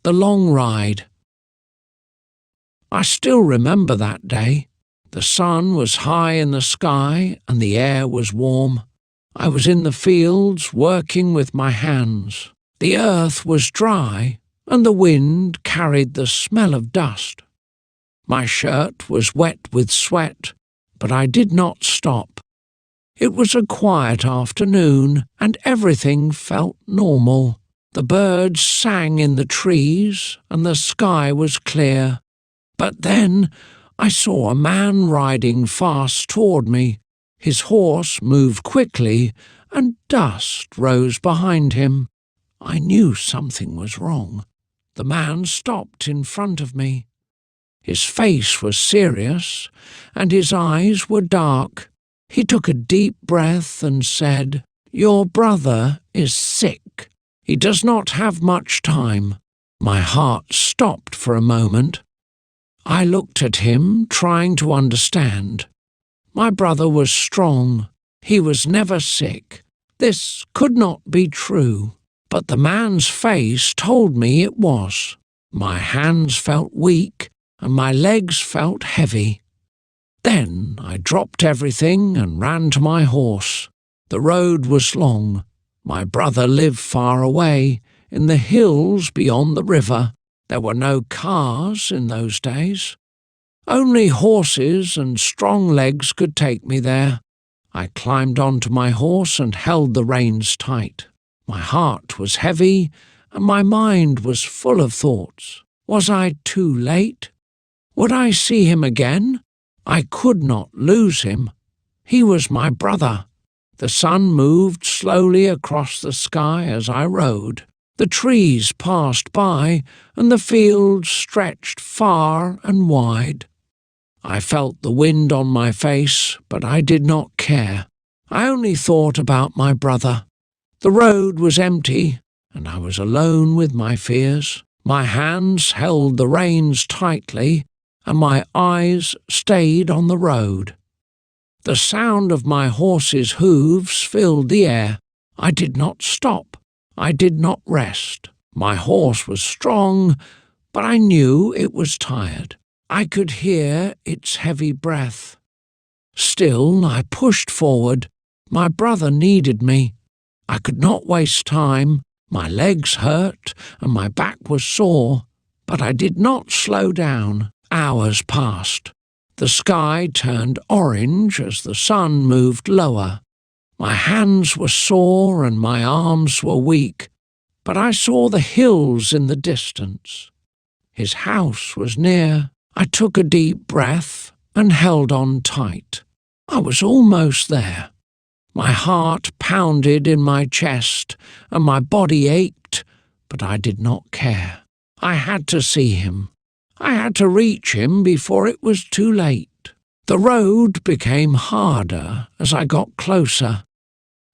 the long ride. I still remember that day. The sun was high in the sky and the air was warm. I was in the fields working with my hands. The earth was dry and the wind carried the smell of dust. My shirt was wet with sweat, but I did not stop. It was a quiet afternoon and everything felt normal. The birds sang in the trees and the sky was clear. But then I saw a man riding fast toward me. His horse moved quickly and dust rose behind him. I knew something was wrong. The man stopped in front of me. His face was serious and his eyes were dark. He took a deep breath and said, "Your brother is sick. He does not have much time." My heart stopped for a moment. I looked at him, trying to understand. My brother was strong. He was never sick. This could not be true. But the man's face told me it was. My hands felt weak and my legs felt heavy. Then I dropped everything and ran to my horse. The road was long. My brother lived far away, in the hills beyond the river. There were no cars in those days. Only horses and strong legs could take me there. I climbed onto my horse and held the reins tight. My heart was heavy and my mind was full of thoughts. Was I too late? Would I see him again? I could not lose him. He was my brother. The sun moved slowly across the sky as I rode. The trees passed by and the fields stretched far and wide. I felt the wind on my face, but I did not care. I only thought about my brother. The road was empty, and I was alone with my fears. My hands held the reins tightly, and my eyes stayed on the road. The sound of my horse's hooves filled the air. I did not stop. I did not rest. My horse was strong, but I knew it was tired. I could hear its heavy breath. Still, I pushed forward. My brother needed me. I could not waste time. My legs hurt and my back was sore, but I did not slow down. Hours passed. The sky turned orange as the sun moved lower. My hands were sore and my arms were weak, but I saw the hills in the distance. His house was near. I took a deep breath and held on tight. I was almost there. My heart pounded in my chest and my body ached, but I did not care. I had to see him. I had to reach him before it was too late. The road became harder as I got closer.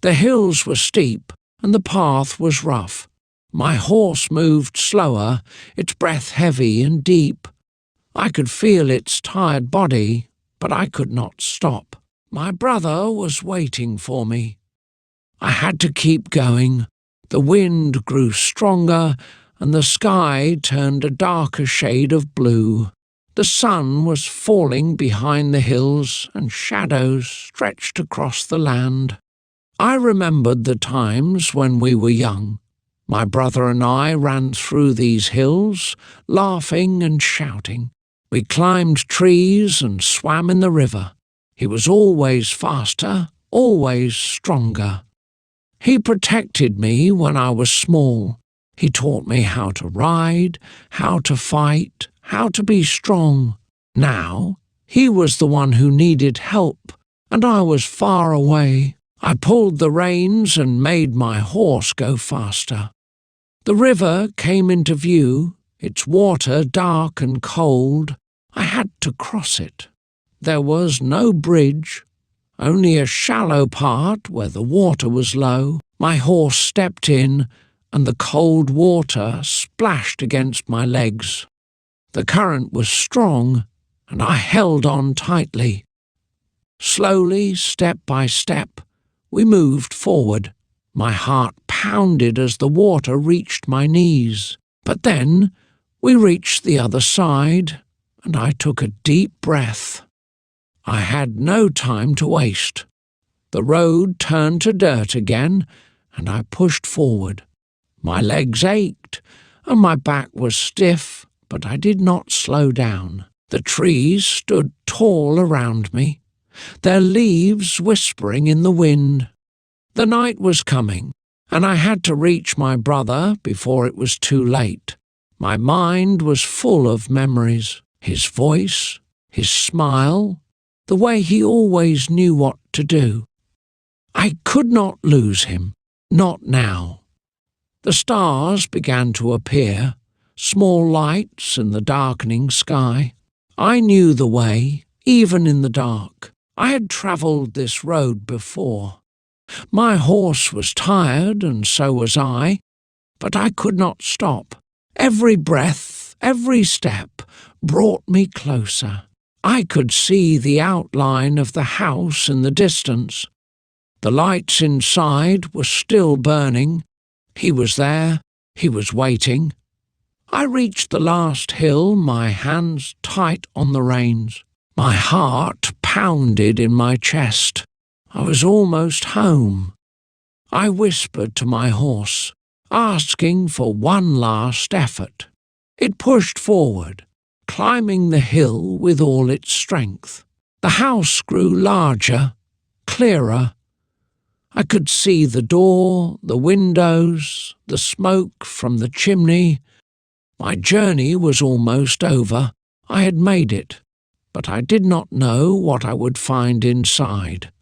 The hills were steep and the path was rough. My horse moved slower, its breath heavy and deep. I could feel its tired body, but I could not stop. My brother was waiting for me. I had to keep going. The wind grew stronger and the sky turned a darker shade of blue. The sun was falling behind the hills and shadows stretched across the land. I remembered the times when we were young. My brother and I ran through these hills, laughing and shouting. We climbed trees and swam in the river. He was always faster, always stronger. He protected me when I was small. He taught me how to ride, how to fight, how to be strong. Now, he was the one who needed help, and I was far away. I pulled the reins and made my horse go faster. The river came into view, its water dark and cold. I had to cross it. There was no bridge, only a shallow part where the water was low. My horse stepped in, and the cold water splashed against my legs. The current was strong, and I held on tightly. Slowly, step by step, we moved forward. My heart pounded as the water reached my knees. But then we reached the other side, and I took a deep breath. I had no time to waste. The road turned to dirt again, and I pushed forward. My legs ached, and my back was stiff, but I did not slow down. The trees stood tall around me, their leaves whispering in the wind. The night was coming, and I had to reach my brother before it was too late. My mind was full of memories, his voice, his smile, the way he always knew what to do. I could not lose him, not now. The stars began to appear, small lights in the darkening sky. I knew the way, even in the dark. I had travelled this road before. My horse was tired, and so was I, but I could not stop. Every breath, every step, brought me closer. I could see the outline of the house in the distance. The lights inside were still burning. He was there. He was waiting. I reached the last hill, my hands tight on the reins. My heart pounded in my chest. I was almost home. I whispered to my horse, asking for one last effort. It pushed forward, climbing the hill with all its strength. The house grew larger, clearer. I could see the door, the windows, the smoke from the chimney. My journey was almost over. I had made it, but I did not know what I would find inside.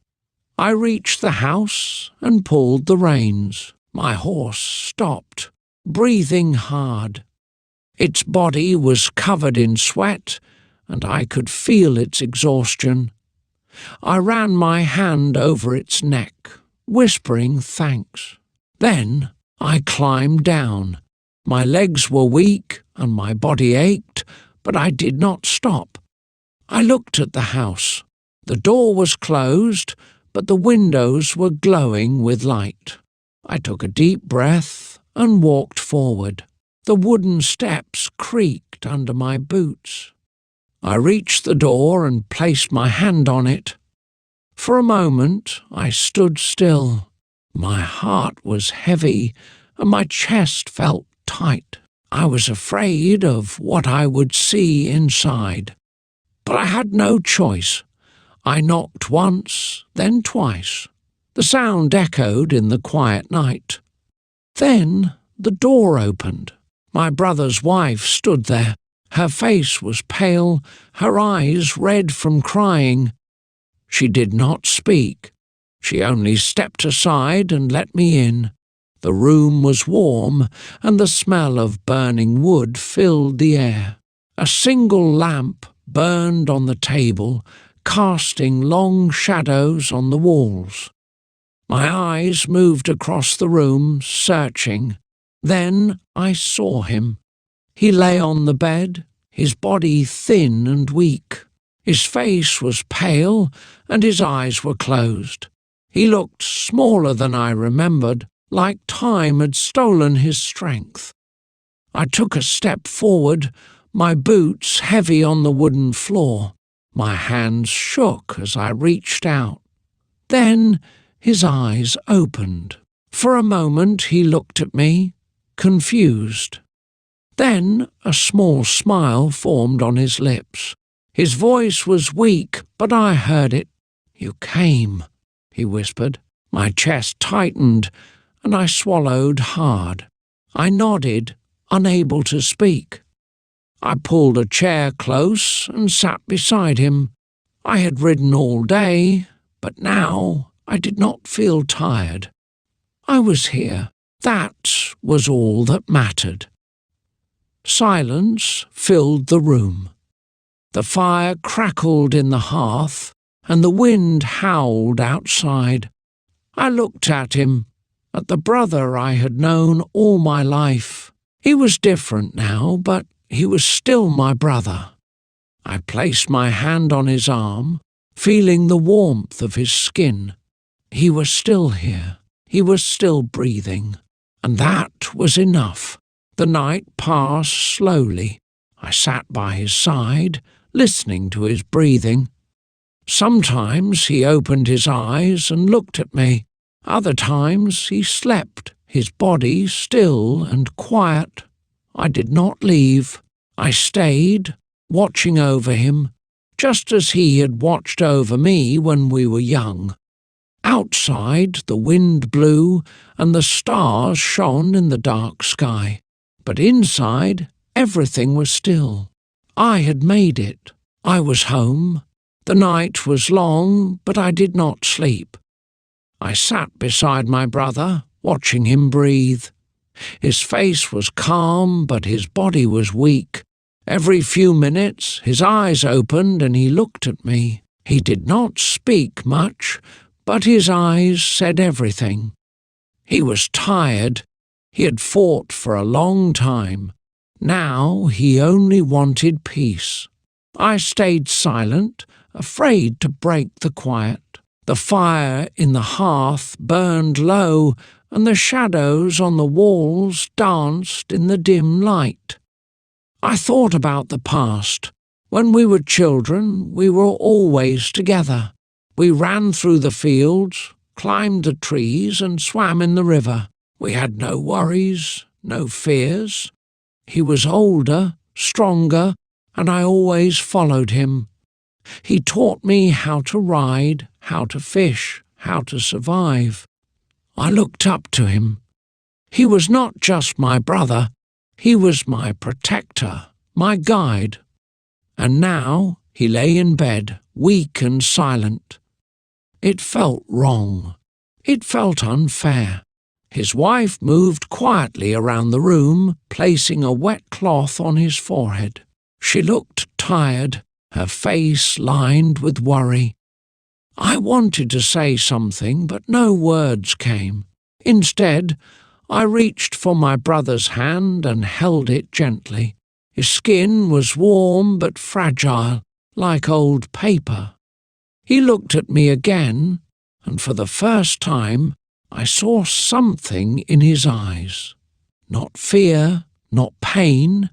I reached the house and pulled the reins. My horse stopped, breathing hard. Its body was covered in sweat, and I could feel its exhaustion. I ran my hand over its neck, whispering thanks. Then I climbed down. My legs were weak and my body ached, but I did not stop. I looked at the house. The door was closed, but the windows were glowing with light. I took a deep breath and walked forward. The wooden steps creaked under my boots. I reached the door and placed my hand on it. For a moment I stood still. My heart was heavy and my chest felt tight. I was afraid of what I would see inside. But I had no choice. I knocked once, then twice. The sound echoed in the quiet night. Then the door opened. My brother's wife stood there. Her face was pale, her eyes red from crying. She did not speak. She only stepped aside and let me in. The room was warm, and the smell of burning wood filled the air. A single lamp burned on the table, casting long shadows on the walls. My eyes moved across the room, searching. Then I saw him. He lay on the bed, his body thin and weak. His face was pale, and his eyes were closed. He looked smaller than I remembered, like time had stolen his strength. I took a step forward, my boots heavy on the wooden floor. My hands shook as I reached out. Then his eyes opened. For a moment he looked at me, confused. Then a small smile formed on his lips. His voice was weak, but I heard it. "You came," he whispered. My chest tightened, and I swallowed hard. I nodded, unable to speak. I pulled a chair close and sat beside him. I had ridden all day, but now I did not feel tired. I was here. That was all that mattered. Silence filled the room. The fire crackled in the hearth, and the wind howled outside. I looked at him, at the brother I had known all my life. He was different now, but he was still my brother. I placed my hand on his arm, feeling the warmth of his skin. He was still here. He was still breathing. And that was enough. The night passed slowly. I sat by his side, listening to his breathing. Sometimes he opened his eyes and looked at me. Other times he slept, his body still and quiet. I did not leave. I stayed, watching over him, just as he had watched over me when we were young. Outside, the wind blew and the stars shone in the dark sky. But inside, everything was still. I had made it. I was home. The night was long, but I did not sleep. I sat beside my brother, watching him breathe. His face was calm, but his body was weak. Every few minutes, his eyes opened and he looked at me. He did not speak much, but his eyes said everything. He was tired. He had fought for a long time. Now he only wanted peace. I stayed silent, afraid to break the quiet. The fire in the hearth burned low, and the shadows on the walls danced in the dim light. I thought about the past. When we were children, we were always together. We ran through the fields, climbed the trees, and swam in the river. We had no worries, no fears. He was older, stronger, and I always followed him. He taught me how to ride, how to fish, how to survive. I looked up to him. He was not just my brother, he was my protector, my guide. And now he lay in bed, weak and silent. It felt wrong. It felt unfair. His wife moved quietly around the room, placing a wet cloth on his forehead. She looked tired, her face lined with worry. I wanted to say something, but no words came. Instead, I reached for my brother's hand and held it gently. His skin was warm but fragile, like old paper. He looked at me again, and for the first time, I saw something in his eyes. Not fear, not pain,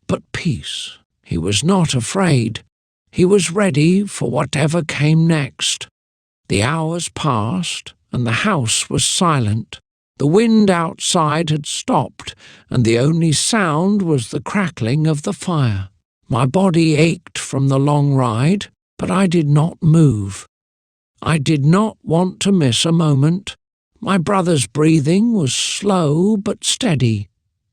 but peace. He was not afraid. He was ready for whatever came next. The hours passed, and the house was silent. The wind outside had stopped, and the only sound was the crackling of the fire. My body ached from the long ride, but I did not move. I did not want to miss a moment. My brother's breathing was slow but steady.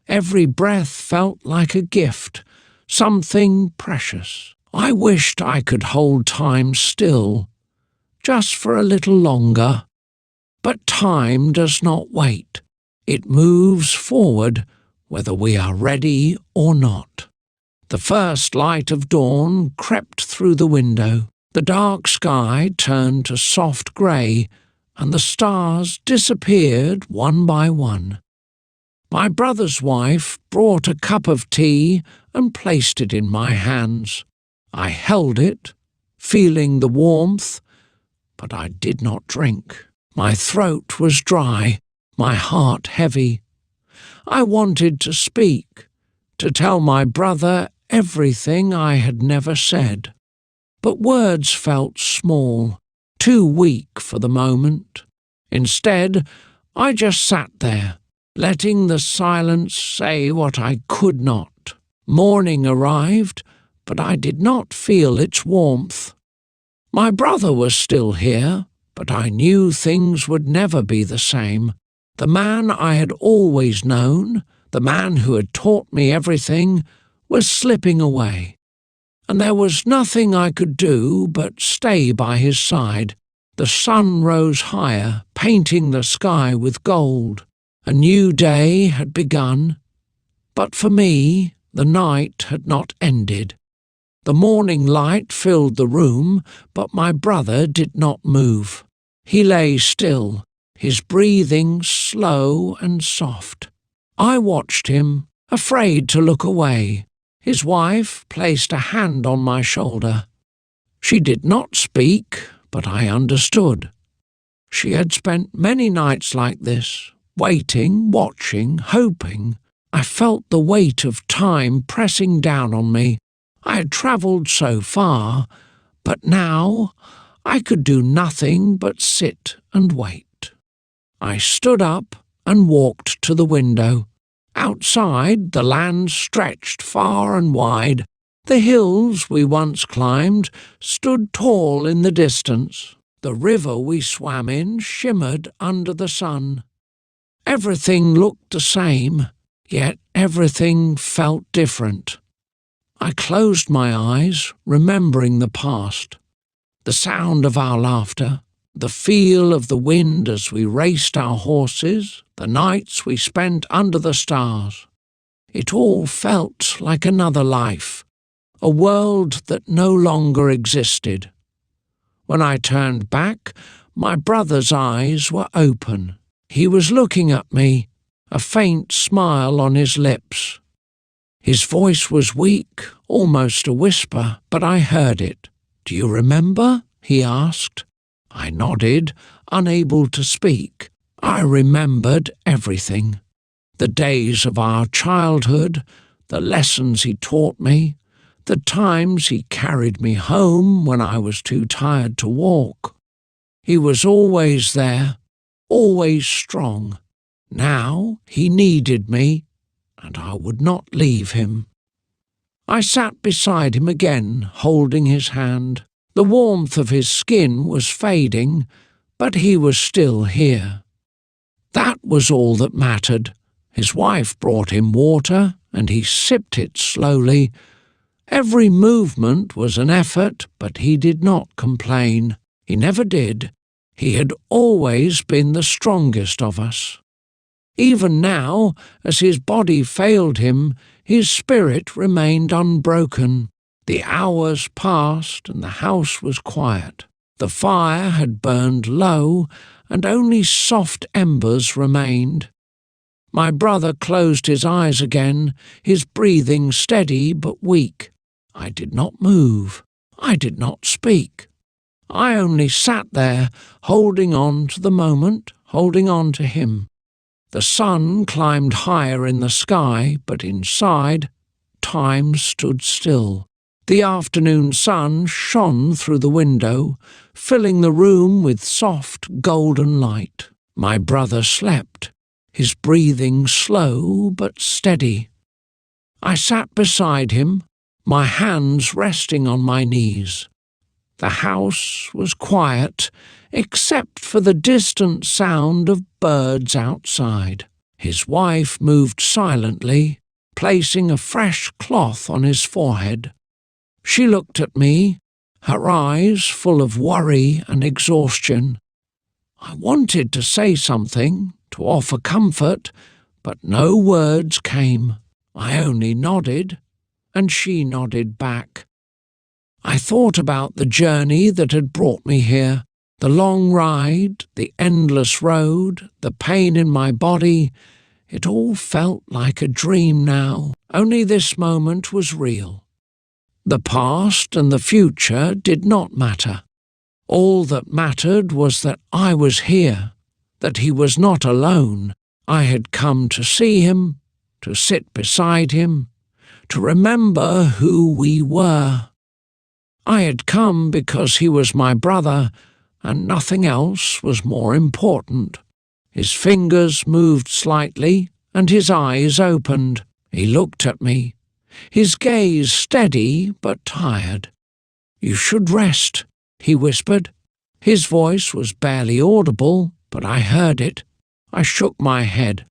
Every breath felt like a gift, something precious. I wished I could hold time still, just for a little longer. But time does not wait. It moves forward, whether we are ready or not. The first light of dawn crept through the window. The dark sky turned to soft grey, and the stars disappeared one by one. My brother's wife brought a cup of tea and placed it in my hands. I held it, feeling the warmth, but I did not drink. My throat was dry, my heart heavy. I wanted to speak, to tell my brother everything I had never said. But words felt small, too weak for the moment. Instead, I just sat there, letting the silence say what I could not. Morning arrived, but I did not feel its warmth. My brother was still here, but I knew things would never be the same. The man I had always known, the man who had taught me everything, was slipping away. And there was nothing I could do but stay by his side. The sun rose higher, painting the sky with gold. A new day had begun. But for me, the night had not ended. The morning light filled the room, but my brother did not move. He lay still, his breathing slow and soft. I watched him, afraid to look away. His wife placed a hand on my shoulder. She did not speak, but I understood. She had spent many nights like this, waiting, watching, hoping, I felt the weight of time pressing down on me. I had travelled so far, but now I could do nothing but sit and wait. I stood up and walked to the window. Outside, the land stretched far and wide. The hills we once climbed stood tall in the distance. The river we swam in shimmered under the sun. Everything looked the same, yet everything felt different. I closed my eyes, remembering the past. The sound of our laughter, the feel of the wind as we raced our horses, the nights we spent under the stars. It all felt like another life, a world that no longer existed. When I turned back, my brother's eyes were open. He was looking at me, a faint smile on his lips. His voice was weak, almost a whisper, but I heard it. "Do you remember?" he asked. I nodded, unable to speak. I remembered everything. The days of our childhood, the lessons he taught me, the times he carried me home when I was too tired to walk. He was always there, always strong. Now he needed me, and I would not leave him. I sat beside him again, holding his hand. The warmth of his skin was fading, but he was still here. That was all that mattered. His wife brought him water, and he sipped it slowly. Every movement was an effort, but he did not complain. He never did. He had always been the strongest of us. Even now, as his body failed him, his spirit remained unbroken. The hours passed and the house was quiet. The fire had burned low, and only soft embers remained. My brother closed his eyes again, his breathing steady but weak. I did not move. I did not speak. I only sat there, holding on to the moment, holding on to him. The sun climbed higher in the sky, but inside, time stood still. The afternoon sun shone through the window, filling the room with soft golden light. My brother slept, his breathing slow but steady. I sat beside him, my hands resting on my knees. The house was quiet, except for the distant sound of birds outside. His wife moved silently, placing a fresh cloth on his forehead. She looked at me, her eyes full of worry and exhaustion. I wanted to say something, to offer comfort, but no words came. I only nodded, and she nodded back. I thought about the journey that had brought me here, the long ride, the endless road, the pain in my body. It all felt like a dream now, only this moment was real. The past and the future did not matter. All that mattered was that I was here, that he was not alone. I had come to see him, to sit beside him, to remember who we were. I had come because he was my brother, and nothing else was more important. His fingers moved slightly, and his eyes opened. He looked at me, his gaze steady but tired. "You should rest," he whispered. His voice was barely audible, but I heard it. I shook my head.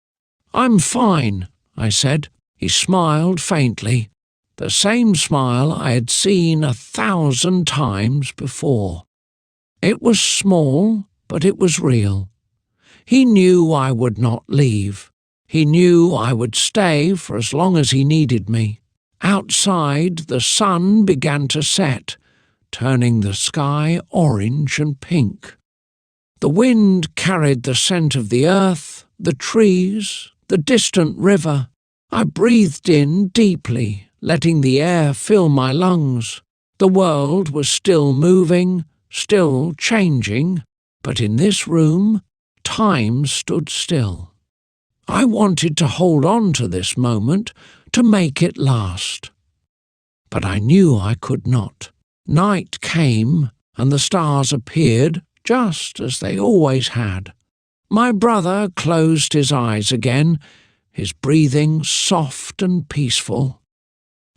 "I'm fine," I said. He smiled faintly, the same smile I had seen 1,000 times before. It was small, but it was real. He knew I would not leave. He knew I would stay for as long as he needed me. Outside, the sun began to set, turning the sky orange and pink. The wind carried the scent of the earth, the trees, the distant river. I breathed in deeply, letting the air fill my lungs. The world was still moving, still changing, but in this room, time stood still. I wanted to hold on to this moment, to make it last. But I knew I could not. Night came, and the stars appeared just as they always had. My brother closed his eyes again, his breathing soft and peaceful.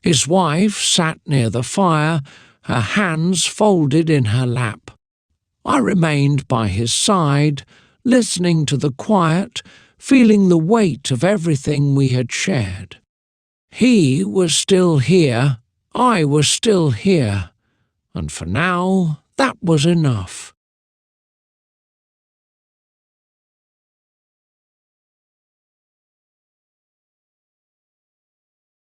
His wife sat near the fire, her hands folded in her lap. I remained by his side, listening to the quiet, feeling the weight of everything we had shared. He was still here, I was still here, and for now that was enough.